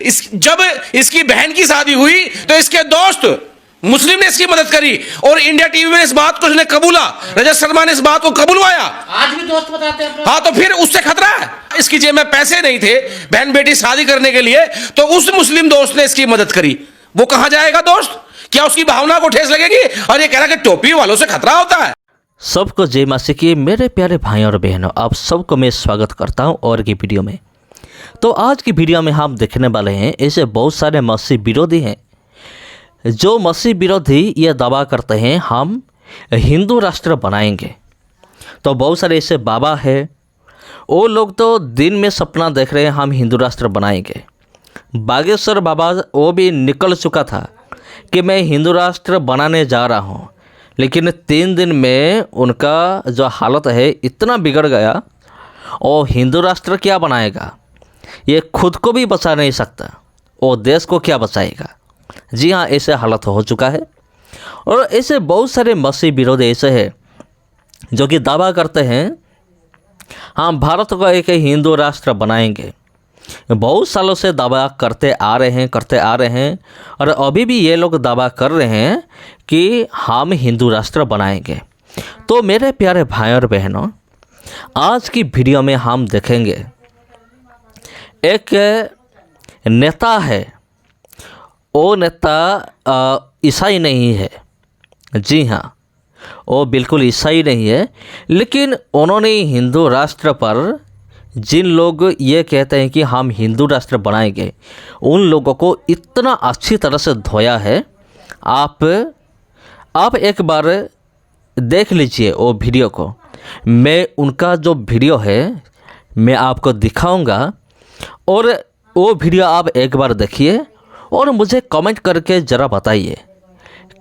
जब इसकी बहन की शादी हुई तो इसके दोस्त मुस्लिम ने इसकी मदद करी और इंडिया टीवी में इस बात को उसने कबूला, रजत शर्मा ने इस बात को कबूलवाया। आज भी दोस्त बताते हैं। हाँ, तो फिर उससे खतरा है। इसकी जेब में पैसे नहीं थे बहन बेटी शादी करने के लिए, तो उस मुस्लिम दोस्त ने इसकी मदद करी। वो कहां जाएगा दोस्त? क्या उसकी भावना को ठेस लगेगी? और ये कह रहा कि टोपी वालों से खतरा होता है। सबको जय मासी की। मेरे प्यारे भाई और बहनों, आप सबको मैं स्वागत करता हूं और की वीडियो में। तो आज की वीडियो में हम देखने वाले हैं ऐसे बहुत सारे मस्जिद विरोधी हैं जो मस्जिद विरोधी ये दावा करते हैं हम हिंदू राष्ट्र बनाएंगे। तो बहुत सारे ऐसे बाबा हैं, वो लोग तो दिन में सपना देख रहे हैं हम हिंदू राष्ट्र बनाएंगे। बागेश्वर बाबा वो भी निकल चुका था कि मैं हिंदू राष्ट्र बनाने जा रहा हूँ, लेकिन 3 दिन में उनका जो हालत है इतना बिगड़ गया, और हिंदू राष्ट्र क्या बनाएगा? ये खुद को भी बचा नहीं सकता, और देश को क्या बचाएगा? जी हाँ, ऐसे हालत हो चुका है। और ऐसे बहुत सारे मसीह विरोधी ऐसे हैं जो कि दावा करते हैं हम भारत को एक हिंदू राष्ट्र बनाएंगे। बहुत सालों से दावा करते आ रहे हैं और अभी भी ये लोग दावा कर रहे हैं कि हम हिंदू राष्ट्र बनाएंगे। तो मेरे प्यारे भाई और बहनों, आज की वीडियो में हम देखेंगे एक नेता है। वो नेता ईसाई नहीं है। जी हाँ, वो बिल्कुल ईसाई नहीं है, लेकिन उन्होंने हिंदू राष्ट्र पर जिन लोग ये कहते हैं कि हम हिंदू राष्ट्र बनाएंगे, उन लोगों को इतना अच्छी तरह से धोया है। आप एक बार देख लीजिए वो वीडियो को। मैं उनका जो वीडियो है मैं आपको दिखाऊंगा, और वो वीडियो आप एक बार देखिए और मुझे कमेंट करके ज़रा बताइए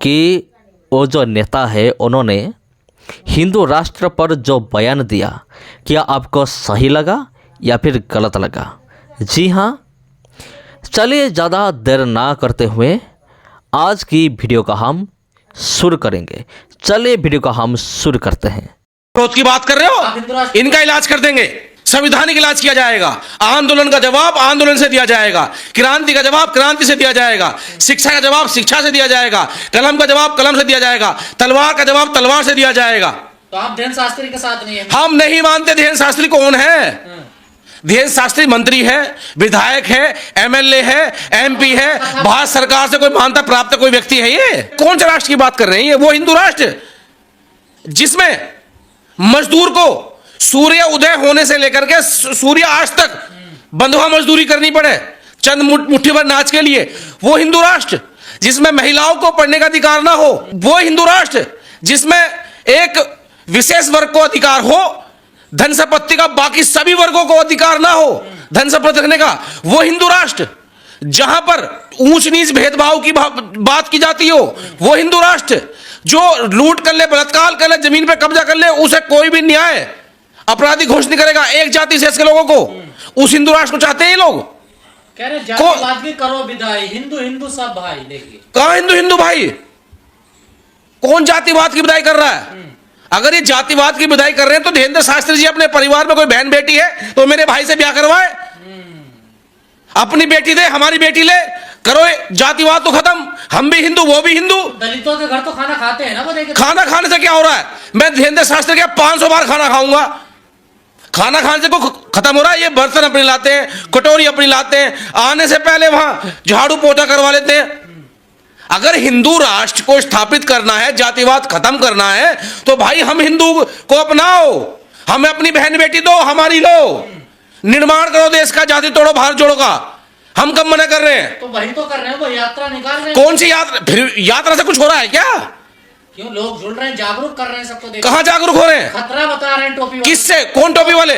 कि वो जो नेता है उन्होंने हिंदू राष्ट्र पर जो बयान दिया, क्या आपको सही लगा या फिर गलत लगा? जी हाँ, चलिए ज़्यादा देर ना करते हुए आज की वीडियो का हम शुरू करेंगे। चलिए वीडियो का हम शुरू करते हैं। विरोध की बात कर रहे हो, इनका इलाज कर देंगे। संवैधानिक इलाज किया जाएगा। आंदोलन का जवाब आंदोलन से दिया जाएगा, क्रांति का जवाब क्रांति से दिया जाएगा, शिक्षा का जवाब शिक्षा से दिया जाएगा, कलम का जवाब कलम से दिया जाएगा, तलवार का जवाब तलवार से दिया जाएगा। तो आप धीरेन्द्र शास्त्री के साथ नहीं है? हम नहीं मानते। धीरेन्द्र शास्त्री कौन है? धीरेन्द्र शास्त्री मंत्री है, विधायक है, एमएलए है, एमपी है, भारत सरकार से कोई मान्यता प्राप्त कोई व्यक्ति है। ये कौन से राष्ट्र की बात कर रहे हैं? ये वो हिंदू राष्ट्र जिसमें मजदूर को सूर्य उदय होने से लेकर के सूर्य आज तक बंधुआ मजदूरी करनी पड़े चंद मुट्ठी भर नाच के लिए। वो हिंदू राष्ट्र जिसमें महिलाओं को पढ़ने का अधिकार ना हो। वो हिंदू राष्ट्र जिसमें एक विशेष वर्ग को अधिकार हो, धन संपत्ति का बाकी सभी वर्गों को अधिकार ना हो धन संपत्ति रखने का। वो हिंदू राष्ट्र जहां पर ऊंच नीच भेदभाव की बात की जाती हो। वो हिंदू राष्ट्र जो लूट कर ले, बलात्कार कर ले, जमीन पर कब्जा कर ले, उसे कोई भी न्याय अपराधी घोषित करेगा एक जाति से के लोगों को। उस हिंदू राष्ट्र को चाहते हैं ये लोग। कह रहे जातिवाद की करो विदाई, हिंदू हिंदू सब भाई। देखिए कहां हिंदू हिंदू भाई? कौन जातिवाद की विदाई कर रहा है? अगर ये जातिवाद की विदाई कर रहे हैं तो धीरेन्द्र शास्त्री जी अपने परिवार में कोई बहन बेटी है तो मेरे भाई से ब्याह करवाए। अपनी बेटी दे, हमारी बेटी ले, करो जातिवाद तो खत्म। हम भी हिंदू, वो भी हिंदू। दलितों के घर तो खाना खाते हैं ना, वो देखिए। खाना खाने से क्या हो रहा है? मैं धीरेन्द्र शास्त्री के 500 बार खाना खाऊंगा। खाना खाने से को खत्म हो रहा है? ये बर्तन अपने लाते हैं, कटोरी अपनी लाते हैं, आने से पहले वहां झाड़ू पोछा करवा लेते हैं। अगर हिंदू राष्ट्र को स्थापित करना है, जातिवाद खत्म करना है, तो भाई हम हिंदू को अपनाओ, हमें अपनी बहन बेटी दो, हमारी लो, निर्माण करो देश का, जाति तोड़ो भारत जोड़ो का। हम कब मना कर रहे हैं? तो वही तो कर रहे हैं, वो यात्रा निकाल रहे हैं। कौन सी यात्रा? फिर यात्रा से कुछ हो रहा है क्या? क्यों लोग जुड़ रहे हैं, जागरूक कर रहे हैं सबको। कहां जागरूक हो रहे हैं? खतरा बता रहे हैं टोपी वाले। किससे? कौन टोपी वाले?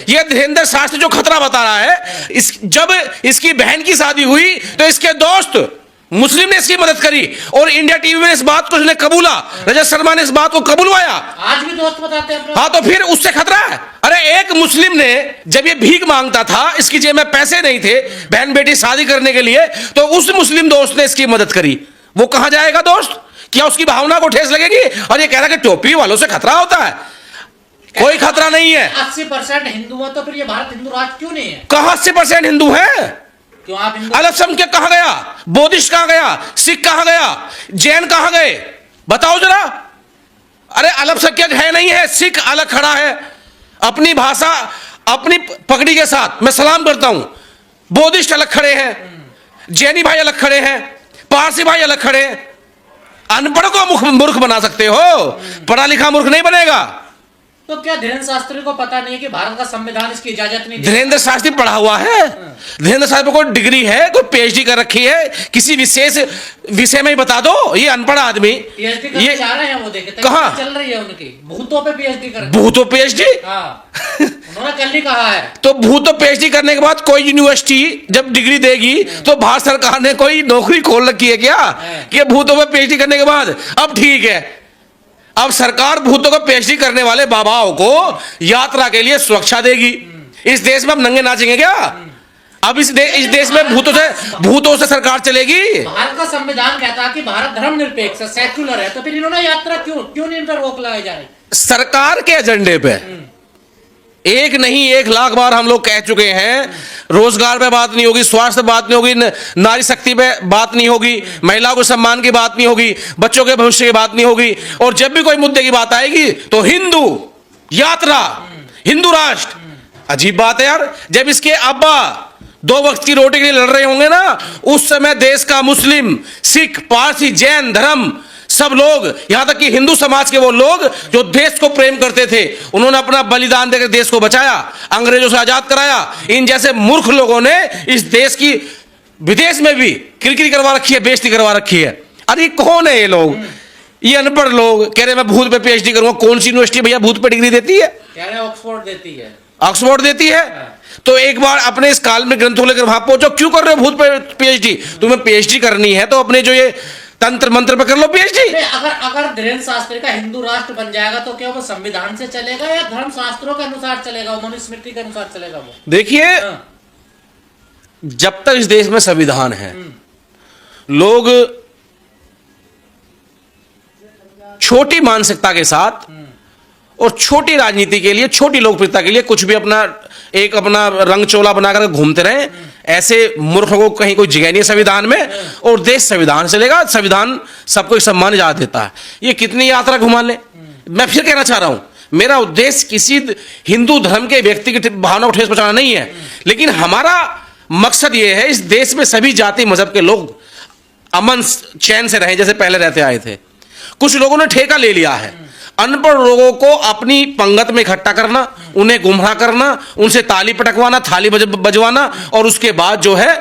ये धीरेन्द्र शास्त्री जो खतरा बता रहा है। जब इसकी बहन की शादी हुई तो इसके दोस्त मुस्लिम ने इसकी मदद करी और इंडिया टीवी में इस बात को उसने कबूला, रजत शर्मा ने इस बात को कबूलवाया। आज भी दोस्त बताते हैं। हाँ, तो फिर उससे खतरा है। अरे एक मुस्लिम ने जब ये भीख मांगता था, इसकी जेब में पैसे नहीं थे बहन बेटी शादी करने के लिए, तो उस मुस्लिम दोस्त ने इसकी मदद करी। वो कहां जाएगा दोस्त? क्या उसकी भावना को ठेस लगेगी? और ये कह रहा है कि टोपी वालों से खतरा होता है। कोई खतरा नहीं है। 80% हिंदू है, तो फिर ये भारत हिंदू राष्ट्र क्यों नहीं है? कहां 80% हिंदू है? क्यों आप हिंदू अल्पसंख्यक कहाँ गया, बौद्धिस्ट कहाँ गया, सिख कहाँ गया, जैन कहाँ गए, बताओ जरा। अरे अल्पसंख्यक है नहीं है, सिख अलग खड़ा है अपनी भाषा अपनी पगड़ी के साथ, मैं सलाम करता हूं। बौद्धिस्ट अलग खड़े हैं, जैनी भाई अलग खड़े हैं, पारसी भाई अलग खड़े हैं। अनपढ़ को मूर्ख बना सकते हो, पढ़ा लिखा मूर्ख नहीं बनेगा। तो क्या धीरेन्द्र शास्त्री को पता नहीं है कि भारत का संविधान इसकी इजाजत नहीं देता? धीरेन्द्र शास्त्री पढ़ा हुआ है, धीरेन्द्र शास्त्री को डिग्री है, कोई पीएचडी कर रखी है, किसी विशेष विषय में ही बता दो। ये अनपढ़ आदमी पीएचडी करने जा रहे हैं, वो देखे कहाँ चल रही है उनकी, भूतों पे पीएचडी कर, भूतों पीएचडी। हाँ उन्होंने कल ही कहा है। तो भूतों पीएचडी करने के बाद कोई यूनिवर्सिटी जब डिग्री देगी तो भारत सरकार ने कोई नौकरी खोल रखी है क्या कि भूतों में पीएचडी करने के बाद? अब ठीक है, अब सरकार भूतों को पीएचडी करने वाले बाबाओं को यात्रा के लिए सुरक्षा देगी। इस देश में अब नंगे नाचेंगे क्या? अब इस देश में भूतों से सरकार चलेगी? भारत का संविधान कहता है कि भारत धर्मनिरपेक्ष है, सेक्युलर है, तो फिर इन्होंने यात्रा क्यों नहीं इन पर रोक लगाई जा रही? सरकार के एजेंडे पे एक नहीं 1 लाख बार हम लोग कह चुके हैं, रोजगार पे बात नहीं होगी, स्वास्थ्य पे बात नहीं होगी, नारी शक्ति पे बात नहीं होगी, महिलाओं को सम्मान की बात नहीं होगी, बच्चों के भविष्य की बात नहीं होगी। और जब भी कोई मुद्दे की बात आएगी तो हिंदू यात्रा, हिंदू राष्ट्र। अजीब बात है यार, जब इसके अब्बा 2 वक्त की रोटी के लिए लड़ रहे होंगे ना, उस समय देश का मुस्लिम, सिख, पारसी, जैन धर्म सब लोग, यहां तक कि हिंदू समाज के वो लोग जो देश को प्रेम करते थे, उन्होंने अपना बलिदान देकर देश को बचाया, अंग्रेजों से आजाद कराया। इन जैसे मूर्ख लोगों ने इस देश की विदेश में भी किरकिरी करवा रखी है, बेइज्जती करवा रखी है। अरे कौन है ये लोग? ये अनपढ़ लोग कह रहे मैं भूत पे पीएचडी करूंगा। कौन सी यूनिवर्सिटी भैया भूत पे डिग्री देती है? कह रहे ऑक्सफोर्ड देती है। ऑक्सफोर्ड देती है? तो एक बार अपने इस काल में ग्रंथों लेकर वहां पहुंचो। क्यों कर रहे हो भूत पे पीएचडी? तुम्हें पीएचडी करनी है तो अपने जो ये तंत्र मंत्र पे कर लो पीएचडी। अगर धीरेन्द्र शास्त्री का हिंदू राष्ट्र बन जाएगा तो क्या वो संविधान से चलेगा या धर्म शास्त्रों के अनुसार चलेगा, मनुस्मृति के अनुसार चलेगा? वो देखिए, जब तक इस देश में संविधान है, लोग छोटी मानसिकता के साथ और छोटी राजनीति के लिए, छोटी लोकप्रियता के लिए कुछ भी अपना रंग चोला बनाकर घूमते रहे। ऐसे मूर्खों को कहीं कोई जगह नहीं है संविधान में। और देश संविधान से लेगा, संविधान सबको सम्मान इजाजत देता है। ये कितनी यात्रा घुमा ले। मैं फिर कहना चाह रहा हूं, मेरा उद्देश्य किसी हिंदू धर्म के व्यक्ति की भावना को ठेस पहुंचाना नहीं है, लेकिन हमारा मकसद ये है इस देश में सभी जाति मजहब के लोग अमन चैन से रहें जैसे पहले रहते आए थे। कुछ लोगों ने ठेका ले लिया है अनपढ़ लोगों को अपनी पंगत में इकट्ठा करना, उन्हें गुमराह करना, उनसे ताली पटकवाना, थाली बजवाना और उसके बाद जो है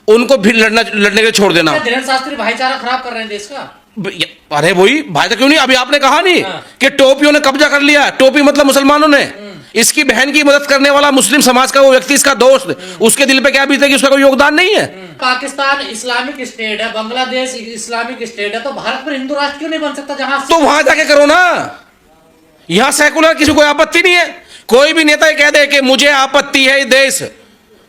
उनको भी लड़ने के लिए छोड़ देना। धीरेन्द्र शास्त्री भाईचारा खराब कर रहे हैं देश का। अरे वही भाईचारा क्यों नहीं? अभी आपने कहा नहीं कि टोपियों ने कब्जा कर लिया। टोपी मतलब मुसलमानों ने। इसकी बहन की मदद करने वाला मुस्लिम समाज का वो व्यक्ति, इसका दोस्त, उसके दिल पे क्या बीतेगी? उसका कोई योगदान नहीं है। पाकिस्तान इस्लामिक स्टेट है, बांग्लादेश इस्लामिक स्टेट है, तो भारत पर हिंदू राष्ट्र क्यों नहीं बन सकता? जहां तो वहां जाके करो ना। यहां सेकुलर किसी को आपत्ति नहीं है। कोई भी नेता कह दे कि मुझे आपत्ति है, देश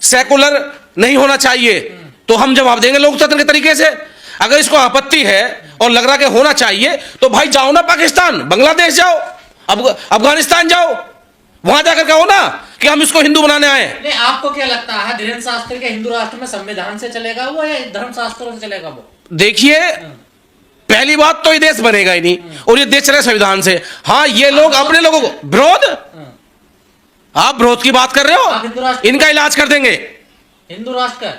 सेकुलर नहीं होना चाहिए, तो हम जवाब देंगे लोकतंत्र के तरीके से। अगर इसको आपत्ति है और लग रहा कि होना चाहिए तो भाई जाओ ना पाकिस्तान, बांग्लादेश जाओ, अफगानिस्तान जाओ, वहां जाकर कहो ना कि हम इसको हिंदू बनाने आए। नहीं, आपको क्या लगता है धीरेन्द्र शास्त्री के हिंदू राष्ट्र में संविधान से चलेगा वो या धर्म शास्त्रों से चलेगा वो? देखिए, पहली बात तो ये देश बनेगा ही नहीं और ये देश चलेगा संविधान से। हाँ, ये लोग अपने लोगों को विरोध, आप विरोध की बात कर रहे हो, इनका इलाज कर देंगे। हिंदू राष्ट्र का,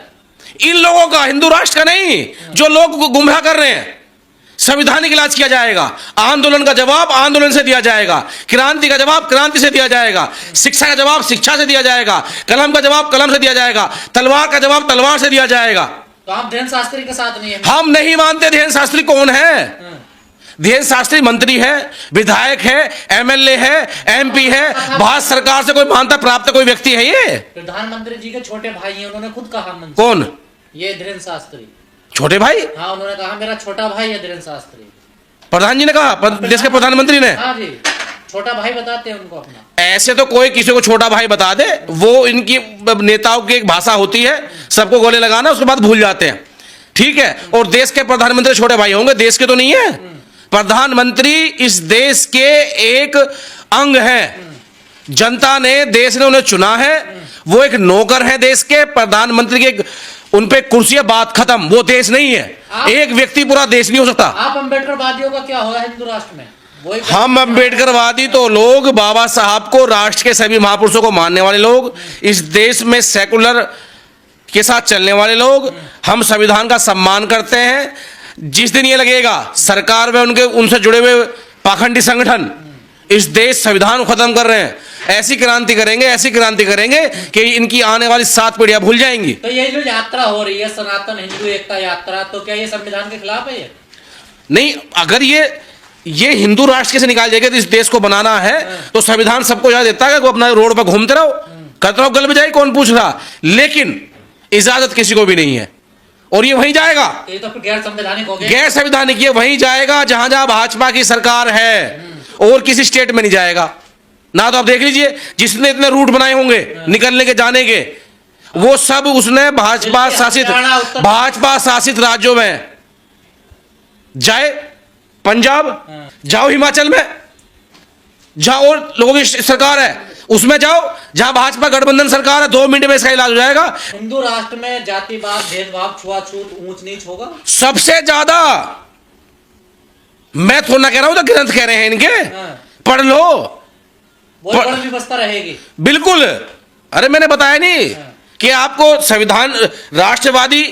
इन लोगों का, हिंदू राष्ट्र का नहीं। जो लोग गुमराह कर रहे हैं, संवैधानिक इलाज किया जाएगा। आंदोलन का जवाब आंदोलन से दिया जाएगा, क्रांति का जवाब क्रांति से दिया जाएगा, शिक्षा का जवाब शिक्षा से दिया जाएगा, कलम का जवाब कलम से दिया जाएगा, तलवार का जवाब तलवार से दिया जाएगा। तो आप धीरेन्द्र शास्त्री के साथ नहीं है? हम नहीं मानते। धीरेन्द्र शास्त्री कौन है? धीरेन्द्र शास्त्री मंत्री है, विधायक है, एमएलए है, एमपी है, भारत सरकार से कोई मान्यता प्राप्त कोई व्यक्ति है। ये प्रधानमंत्री जी के छोटे भाई हैं, उन्होंने खुद कहा। कौन? ये धीरेन्द्र शास्त्री छोटे भाई? हाँ, उन्होंने कहा मेरा छोटा भाई है धीरेन्द्र शास्त्री। प्रधान जी ने कहा, देश के प्रधानमंत्री ने? हाँ जी, छोटा भाई बताते हैं उनको अपना। ऐसे तो कोई किसी को छोटा भाई बता दे, वो इनकी नेताओं की एक भाषा होती है, सबको गोले लगाना, उसके बाद भूल जाते हैं। ठीक है, और देश के प्रधानमंत्री छोटे भाई होंगे, देश के तो नहीं है। प्रधानमंत्री इस देश के एक अंग है। जनता ने, देश ने उन्हें चुना है, वो एक नौकर है देश के। प्रधानमंत्री के उन पे कुर्सियां, बात खत्म। वो देश नहीं है। एक व्यक्ति पूरा देश नहीं हो सकता। आप अम्बेडकरवादियों का क्या होगा हिंदू राष्ट्र में? वही हम अम्बेडकरवादी तो लोग बाबा साहब को, राष्ट्र के सभी महापुरुषों को मानने वाले लोग, इस देश में सेकुलर के साथ चलने वाले लोग, हम संविधान का सम्मान करते हैं। जिस दिन ये लगेगा सरकार में उनसे जुड़े हुए पाखंडी संगठन इस देश संविधान को खत्म कर रहे हैं, ऐसी क्रांति करेंगे, ऐसी क्रांति करेंगे कि इनकी आने वाली 7 पीढ़ियां भूल जाएंगी। तो ये जो यात्रा हो रही है सनातन हिंदू एकता यात्रा, तो क्या ये संविधान के खिलाफ है? ये नहीं, अगर ये हिंदू राष्ट्र कैसे निकाल जाएगा? तो इस देश को बनाना है तो संविधान सबको याद देता है कि अपना रोड पर घूमते रहो, करते रहो, गल बजाई, कौन पूछ रहा। लेकिन इजाजत किसी को भी नहीं है और ये वहीं जाएगा। ये तो फिर गैर संवैधानिक हो गया। गैर संवैधानिक ये वहीं जाएगा जहां जहां भाजपा की सरकार है, और किसी स्टेट में नहीं जाएगा ना। तो आप देख लीजिए, जिसने इतने रूट बनाए होंगे निकलने के, जाने के, वो सब उसने भाजपा शासित राज्यों में जाए। पंजाब जाओ, हिमाचल में जहां और लोगों की सरकार है उसमें जाओ, जहां भाजपा गठबंधन सरकार है, 2 मिनट में इसका इलाज हो जाएगा। हिंदू राष्ट्र में जातिवाद, भेदभाव, छुआछूत, ऊंच नीच होगा सबसे ज्यादा। मैं थोड़ा ना कह रहा हूं, तो ग्रंथ कह रहे हैं इनके, पढ़ लो। वो बड़ी व्यवस्था रहेगी बिल्कुल। अरे मैंने बताया नहीं कि आपको संविधान, राष्ट्रवादी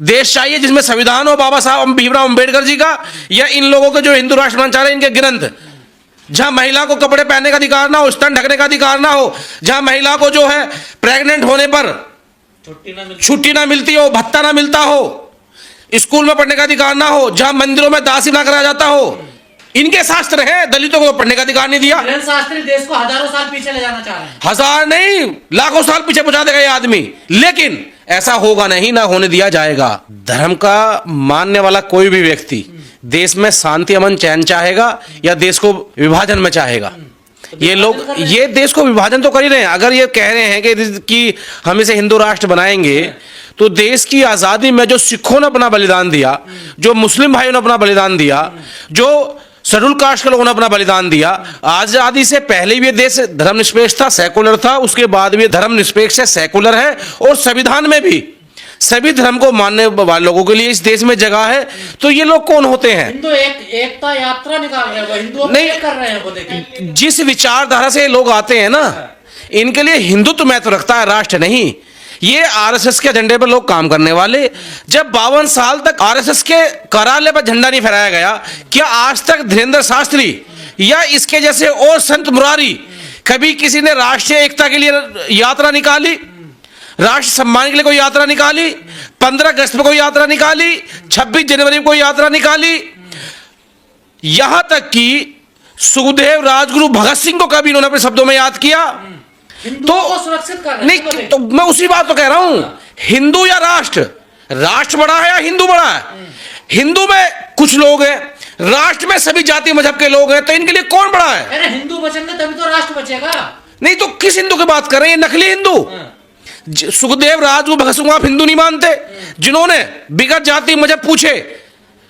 देश चाहिए जिसमें संविधान हो, बाबा साहब भीमराव अंबेडकर जी का, या इन लोगों के जो हिंदू राष्ट्र बनाना चाह रहे हैं इनके ग्रंथ, जहां महिला को कपड़े पहनने का अधिकार ना हो, स्तन ढकने का अधिकार ना हो, जहां महिला को जो है प्रेग्नेंट होने पर छुट्टी ना मिलती हो, भत्ता ना मिलता हो, स्कूल में पढ़ने का अधिकार ना हो, जहां मंदिरों में दासी ना कराया जाता हो, इनके शास्त्र हैं। दलितों को पढ़ने का अधिकार नहीं दिया। शास्त्री देश को हजारों साल पीछे ले जाना चाह रहे हैं। हजार नहीं, लाखों साल पीछे पहुंचा देगा ये आदमी। लेकिन ऐसा होगा नहीं, ना होने दिया जाएगा। धर्म का मानने वाला कोई भी व्यक्ति देश में शांति, अमन, चैन चाहेगा या देश को विभाजन में चाहेगा? ये लोग ये देश को विभाजन तो कर ही रहे हैं। अगर ये कह रहे हैं कि हम इसे हिंदू राष्ट्र बनाएंगे, तो देश की आजादी में जो सिखों ने अपना बलिदान दिया, जो मुस्लिम भाइयों ने अपना बलिदान दिया, जो शेड्यूल कास्ट के लोगों ने अपना बलिदान दिया, आजादी से पहले भी ये देश धर्मनिरपेक्ष था, सेकुलर था, उसके बाद भी धर्मनिरपेक्ष है, सेकुलर है, और संविधान में भी सभी धर्म को मानने वाले लोगों के लिए इस देश में जगह है। तो ये लोग कौन होते हैं? हिंदू एकता यात्रा निकाल रहे हैं, वो हिंदुओं को एक कर रहे हैं। वो देखिए, जिस विचारधारा से लोग आते हैं ना, इनके लिए हिंदुत्व महत्व रखता है, राष्ट्र नहीं। ये आरएसएस के एजेंडे पर लोग काम करने वाले। जब 52 साल तक आरएसएस के कार्यालय पर झंडा नहीं फहराया गया, क्या आज तक धीरेन्द्र शास्त्री या इसके जैसे और संत मुरारी कभी किसी ने राष्ट्रीय एकता के लिए यात्रा निकाली, राष्ट्र सम्मान के लिए कोई यात्रा निकाली, 15 अगस्त में कोई यात्रा निकाली, 26 जनवरी में कोई यात्रा निकाली? यहां तक कि सुखदेव, राजगुरु, भगत सिंह को कभी इन्होंने अपने शब्दों में याद किया? तो सुरक्षित कर रहे हैं। नहीं, तो मैं उसी बात तो कह रहा हूं, हिंदू या राष्ट्र? राष्ट्र बड़ा है या हिंदू बड़ा है? हिंदू में कुछ लोग हैं, राष्ट्र में सभी जाति मजहब के लोग हैं, तो इनके लिए कौन बड़ा है? अरे हिंदू बचेंगे तभी तो राष्ट्र बचेगा। नहीं तो किस हिंदू की बात कर रहे हैं? ये नकली हिंदू। सुखदेव, राजगुरु, भगत सिंह आप हिंदू नहीं मानते, जिन्होंने बिगड़ जाति मजहब पूछे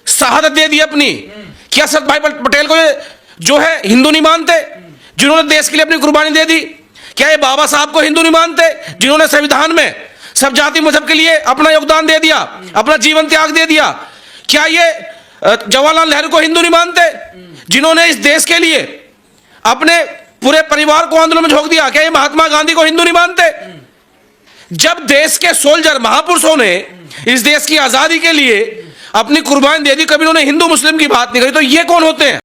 शहादत दे दी अपनी? क्या सरदार भाई पटेल को जो है हिंदू नहीं मानते, जिन्होंने देश के लिए अपनी कुर्बानी दे दी? क्या ये बाबा साहब को हिंदू नहीं मानते, जिन्होंने संविधान में सब जाति मजहब के लिए अपना योगदान दे दिया, अपना जीवन त्याग दे दिया? क्या ये जवाहरलाल नेहरू को हिंदू नहीं मानते, जिन्होंने इस देश के लिए अपने पूरे परिवार को आंदोलन में झोंक दिया? क्या ये महात्मा गांधी को हिंदू नहीं मानते? जब देश के सोल्जर, महापुरुषों ने इस देश की आजादी के लिए अपनी कुर्बानी दे दी, कभी उन्होंने हिंदू मुस्लिम की बात नहीं करी, तो ये कौन होते हैं?